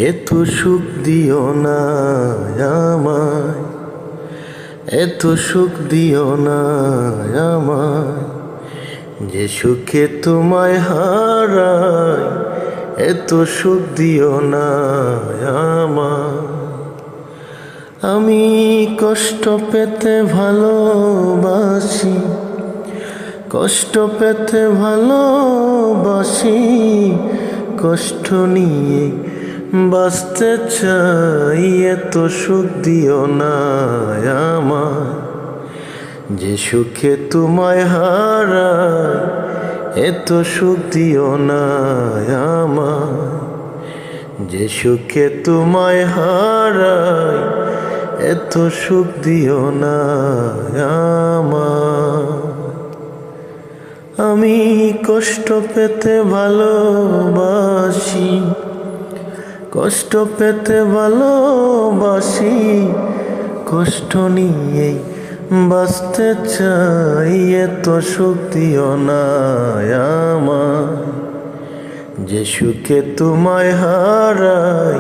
এত সুখ দিও না আমায়, এত সুখ দিও না আমায়, যে সুখে তোমায় হারাই। এত সুখ দিও না আমায়। আমি কষ্ট পেতে ভালোবাসি, কষ্ট পেতে ভালোবাসি, কষ্ট নিয়ে বাঁচতে চাই। এত সুখ দিও না আমায়, যে সুখে তোমায় হারাই। এত সুখ দিও না আমায়, যে সুখে তোমায় হারাই। এত সুখ দিও না আমায়। আমি কষ্ট পেতে ভালোবাসি, কষ্ট পেতে ভালোবাসি, কষ্ট নিয়েই বাঁচতে চাই। এত সুখ দিও না আমায়, যে সুখে তোমায় হারাই।